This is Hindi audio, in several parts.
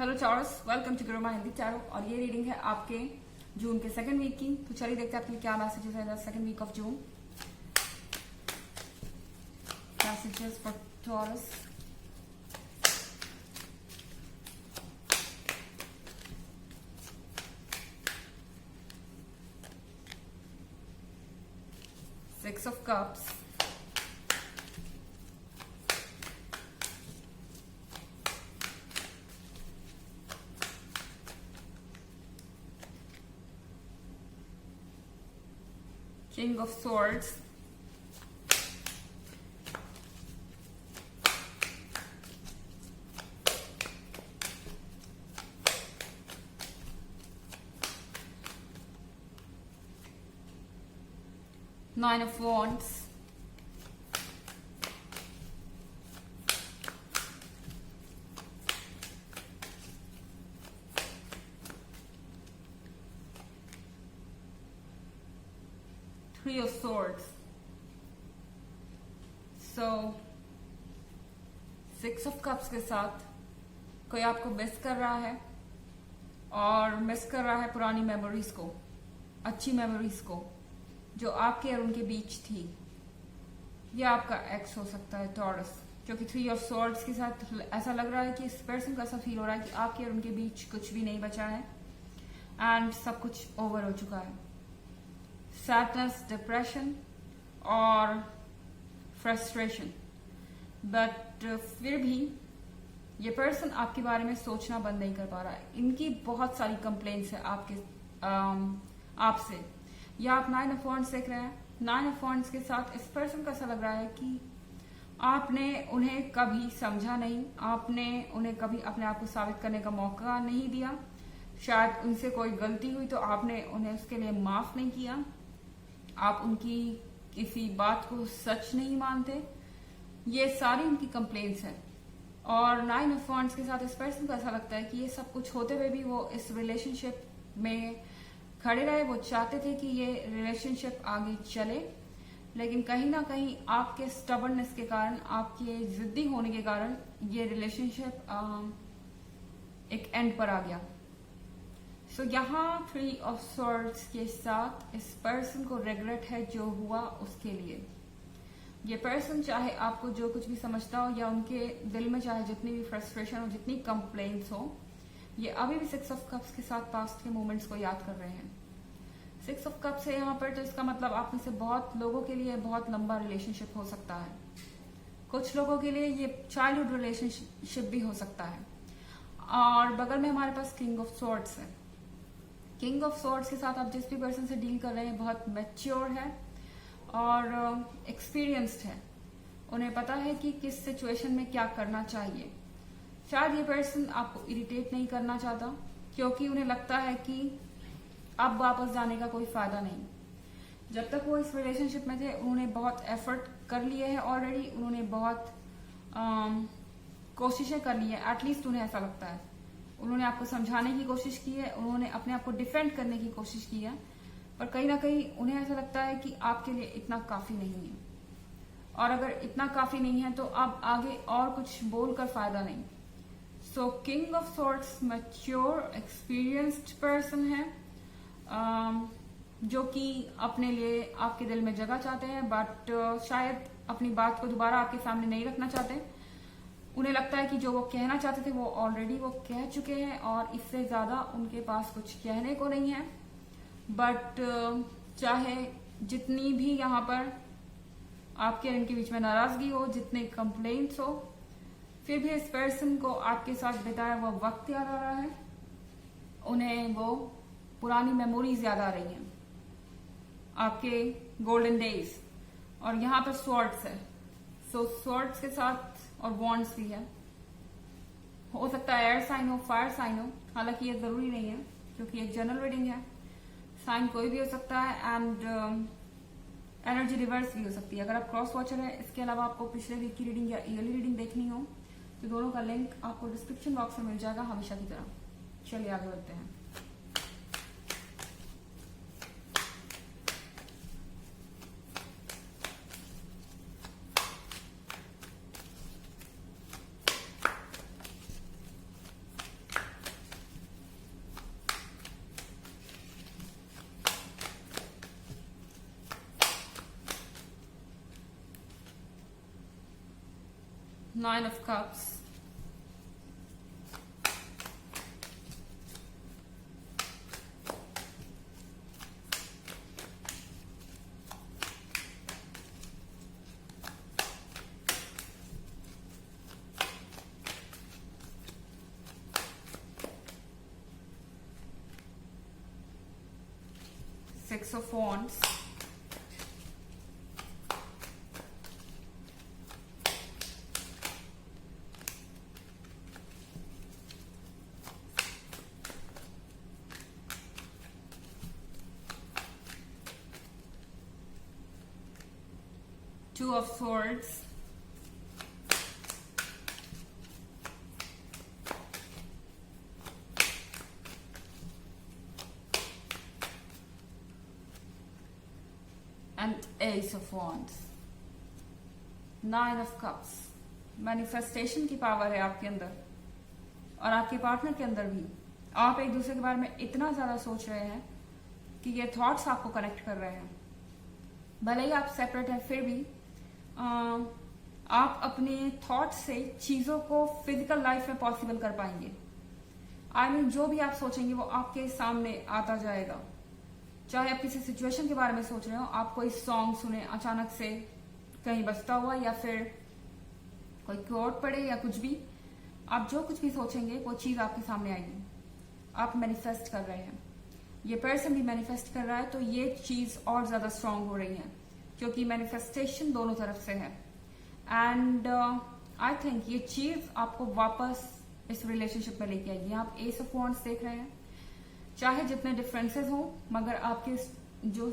Hello Taurus, welcome to Guruma Hindi tarot. और ये रीडिंग है आपके जून के सेकंड वीक की। तो चलिए देखते हैं आपके लिए क्या मैसेजेस है second week of June. Messages for Taurus. Six of Cups, King of Swords, Nine of Wands, Three of Swords. So, Six of Cups के साथ कोई आपको मिस कर रहा है और मिस कर रहा है पुरानी मेमोरीज को, अच्छी मेमोरीज को जो आपके और उनके बीच थी। यह आपका एक्स हो सकता है टॉरस, क्योंकि थ्री ऑफ स्वॉर्ड्स के साथ ऐसा लग रहा है कि इस पर्सन को ऐसा फील हो रहा है कि आपके और उनके बीच कुछ भी नहीं बचा है एंड सब कुछ ओवर हो चुका है। सैडनेस, डिप्रेशन और फ्रस्ट्रेशन, बट फिर भी ये पर्सन आपके बारे में सोचना बंद नहीं कर पा रहा है। इनकी बहुत सारी कंप्लेंट्स है आपसे। या आप नाइन ऑफ वॉन्ड्स देख रहे हैं। नाइन ऑफ वॉन्ड्स के साथ इस पर्सन को ऐसा लग रहा है कि आपने उन्हें कभी समझा नहीं, आपने उन्हें कभी अपने आप को साबित करने का मौका नहीं दिया। शायद उनसे कोई गलती हुई तो आपने उन्हें उसके लिए माफ नहीं किया, आप उनकी किसी बात को सच नहीं मानते। ये सारी उनकी कंप्लेंट्स हैं। और नाइन ऑफ वॉन्ड्स के साथ इस पर्सन को ऐसा लगता है कि ये सब कुछ होते हुए भी वो इस रिलेशनशिप में खड़े रहे। वो चाहते थे कि ये रिलेशनशिप आगे चले, लेकिन कहीं ना कहीं आपके स्टबर्ननेस के कारण, आपके जिद्दी होने के कारण ये रिलेशनशिप एक एंड पर आ गया। सो यहाँ थ्री ऑफ स्वॉर्ड्स के साथ इस पर्सन को रिग्रेट है जो हुआ उसके लिए। ये पर्सन चाहे आपको जो कुछ भी समझता हो या उनके दिल में चाहे जितनी भी फ्रस्ट्रेशन हो, जितनी कंप्लेंट्स हो, ये अभी भी सिक्स ऑफ कप्स के साथ पास्ट के मोमेंट्स को याद कर रहे हैं। सिक्स ऑफ कप्स है यहाँ पर, तो इसका मतलब आप में से बहुत लोगों के लिए बहुत लंबा रिलेशनशिप हो सकता है। कुछ लोगों के लिए ये चाइल्डहुड रिलेशनशिप भी हो सकता है। और बगल में हमारे पास किंग ऑफ स्वॉर्ड्स है। किंग ऑफ स्वॉर्ड्स के साथ आप जिस भी पर्सन से डील कर रहे हैं बहुत मैच्योर है और एक्सपीरियंस्ड है। उन्हें पता है कि किस सिचुएशन में क्या करना चाहिए। शायद ये पर्सन आपको इरिटेट नहीं करना चाहता, क्योंकि उन्हें लगता है कि अब वापस जाने का कोई फायदा नहीं। जब तक वो इस रिलेशनशिप में थे उन्होंने बहुत एफर्ट कर लिए हैं ऑलरेडी, उन्होंने बहुत कोशिशें कर ली है। एटलीस्ट उन्हें ऐसा लगता है। उन्होंने आपको समझाने की कोशिश की है, उन्होंने अपने आप को डिफेंड करने की कोशिश की है, पर कहीं ना कहीं उन्हें ऐसा लगता है कि आपके लिए इतना काफी नहीं है। और अगर इतना काफी नहीं है तो अब आगे और कुछ बोलकर फायदा नहीं। So king of swords mature experienced person है, जो कि अपने लिए आपके दिल में जगह चाहते हैं, बट शायद अपनी बात को दोबारा आपके सामने नहीं रखना चाहते। उन्हें लगता है कि जो वो कहना चाहते थे वो ऑलरेडी वो कह चुके हैं और इससे ज्यादा उनके पास कुछ कहने को नहीं है। बट चाहे जितनी भी यहाँ पर आपके और इनके बीच में नाराजगी हो, जितने कंप्लेंट्स हो, फिर भी इस पर्सन को आपके साथ बिताया हुआ वक्त याद आ रहा है। उन्हें वो पुरानी मेमोरीज याद आ रही हैं, आपके गोल्डन डेज। और यहाँ पर स्वॉर्ड्स है। सो स्वॉर्ड्स के साथ और वॉन्ड्स भी है। हो सकता है एयर साइन हो, फायर साइन हो, हालांकि ये जरूरी नहीं है क्योंकि एक जनरल रीडिंग है। साइन कोई भी हो सकता है एंड एनर्जी रिवर्स भी हो सकती है। अगर आप क्रॉस वॉचर है, इसके अलावा आपको पिछले वीक की रीडिंग या ईयरली रीडिंग देखनी हो तो दोनों का लिंक आपको डिस्क्रिप्शन बॉक्स में मिल जाएगा हमेशा की तरह। चलिए आगे बढ़ते हैं। Nine of Cups, Six of Wands, Two of Swords, and Ace of Wands, Nine of Cups. Manifestation की पावर है आपके अंदर और आपके पार्टनर के अंदर भी। आप एक दूसरे के बारे में इतना ज्यादा सोच रहे हैं कि ये थॉट्स आपको कनेक्ट कर रहे हैं। भले ही आप सेपरेट हैं, फिर भी आप अपने थॉट से चीजों को फिजिकल लाइफ में पॉसिबल कर पाएंगे। आई मीन जो भी आप सोचेंगे वो आपके सामने आता जाएगा। चाहे आप किसी सिचुएशन के बारे में सोच रहे हो, आप कोई सॉन्ग सुने अचानक से कहीं बजता हुआ, या फिर कोई कोट पढ़े, या कुछ भी, आप जो कुछ भी सोचेंगे वो चीज आपके सामने आएगी। आप मैनिफेस्ट कर रहे हैं, ये पर्सन भी मैनिफेस्ट कर रहा है, तो ये चीज और ज्यादा स्ट्रांग हो रही है क्योंकि मैनिफेस्टेशन दोनों तरफ से है। एंड आई थिंक ये चीज आपको वापस इस रिलेशनशिप में लेके आएगी। आप एस ऑफ वॉन्ड्स देख रहे हैं, चाहे जितने डिफरेंसेस हो, मगर आपके जो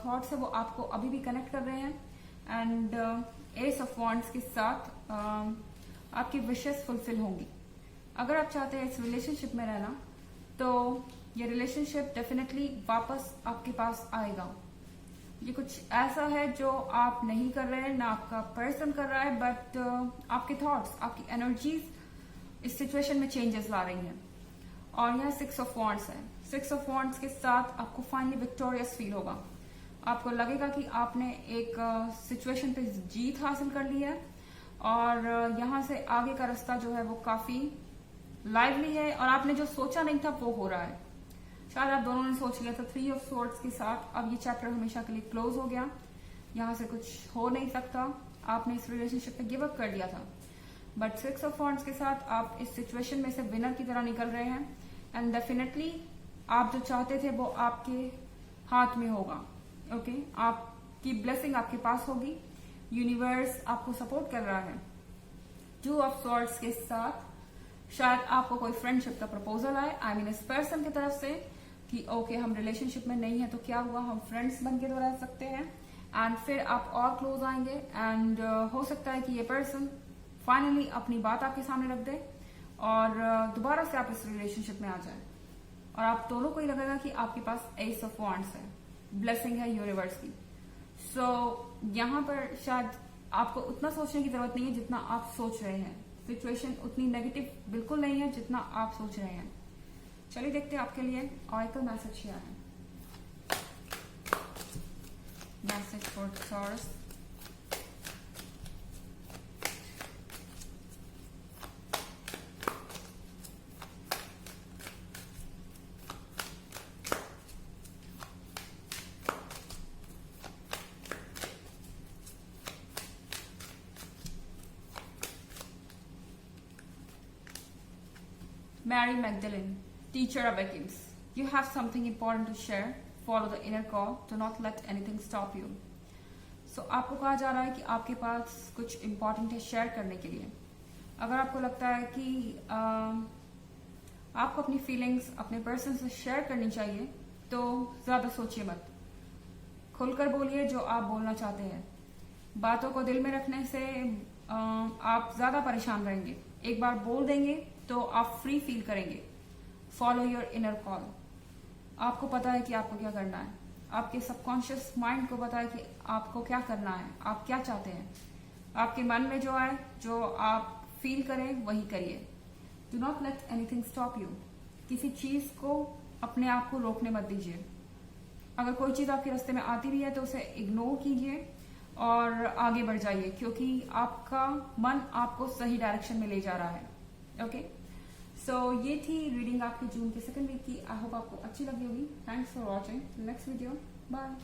थॉट्स है वो आपको अभी भी कनेक्ट कर रहे हैं। एंड एस ऑफ वॉन्ड्स के साथ आपकी विशेस फुलफिल होंगी। अगर आप चाहते हैं इस रिलेशनशिप में रहना, तो ये रिलेशनशिप डेफिनेटली वापस आपके पास आएगा। ये कुछ ऐसा है जो आप नहीं कर रहे हैं, ना आपका पर्सन कर रहा है, बट आपके थॉट्स, आपकी एनर्जीज इस सिचुएशन में चेंजेस ला रही हैं। और यहाँ सिक्स ऑफ वॉन्ड्स है। सिक्स ऑफ वॉन्ड्स के साथ आपको फाइनली विक्टोरियस फील होगा। आपको लगेगा कि आपने एक सिचुएशन पे जीत हासिल कर ली है और यहाँ से आगे का रास्ता जो है वो काफी लाइवली है और आपने जो सोचा नहीं था वो हो रहा है। शायद आप दोनों ने सोच लिया था। थ्री ऑफ सोर्ड्स के साथ अब ये चैप्टर हमेशा के लिए क्लोज हो गया, यहाँ से कुछ हो नहीं सकता, आपने इस रिलेशनशिप पे गिव अप कर दिया था। बट सिक्स ऑफ वॉन्ड्स के साथ आप इस सिचुएशन में से विनर की तरह निकल रहे हैं एंड डेफिनेटली आप जो चाहते थे वो आपके हाथ में होगा। ओके, आपकी ब्लेसिंग आपके पास होगी, यूनिवर्स आपको सपोर्ट कर रहा है। टू ऑफ सॉर्ड्स के साथ शायद आपको कोई फ्रेंडशिप का प्रपोजल आए, आई मीन इस पर्सन की तरफ से कि ओके हम रिलेशनशिप में नहीं है तो क्या हुआ, हम फ्रेंड्स बन के तो रह सकते हैं। एंड फिर आप और क्लोज आएंगे एंड हो सकता है कि ये पर्सन फाइनली अपनी बात आपके सामने रख दे और दोबारा से आप इस रिलेशनशिप में आ जाए और आप दोनों को ही लगेगा कि आपके पास एस ऑफ वॉन्ड्स है, ब्लेसिंग है यूनिवर्स की। सो यहाँ पर शायद आपको उतना सोचने की जरूरत नहीं है जितना आप सोच रहे हैं। सिचुएशन उतनी नेगेटिव बिल्कुल नहीं है जितना आप सोच रहे हैं। चलिए देखते हैं आपके लिए ऑरेकल मैसेज क्या है। Message for taurus. Mary Magdalene, teacher awakens. You have something important to share. Follow the inner call. Do not let anything stop you. So आपको कहा जा रहा है कि आपके पास कुछ important है शेयर करने के लिए। अगर आपको लगता है कि आपको अपनी फीलिंग्स अपने पर्सन से शेयर करनी चाहिए तो ज्यादा सोचिए मत, खुलकर बोलिए जो आप बोलना चाहते हैं। बातों को दिल में रखने से आप ज्यादा परेशान रहेंगे। एक बार बोल देंगे तो आप फ्री फील करेंगे। Follow your inner call. आपको पता है कि आपको क्या करना है, आपके सबकॉन्शियस माइंड को पता है कि आपको क्या करना है, आप क्या चाहते हैं। आपके मन में जो आए, जो आप फील करें वही करिए। Do not let anything stop you. किसी चीज को अपने आप को रोकने मत दीजिए। अगर कोई चीज आपके रास्ते में आती भी है तो उसे इग्नोर कीजिए और आगे बढ़ जाइए, क्योंकि आपका मन आपको सही डायरेक्शन में ले जा रहा है। ओके, सो ये थी रीडिंग आपकी जून के सेकंड वीक की। आई होप आपको अच्छी लगी होगी। Thanks for watching. Next video, bye.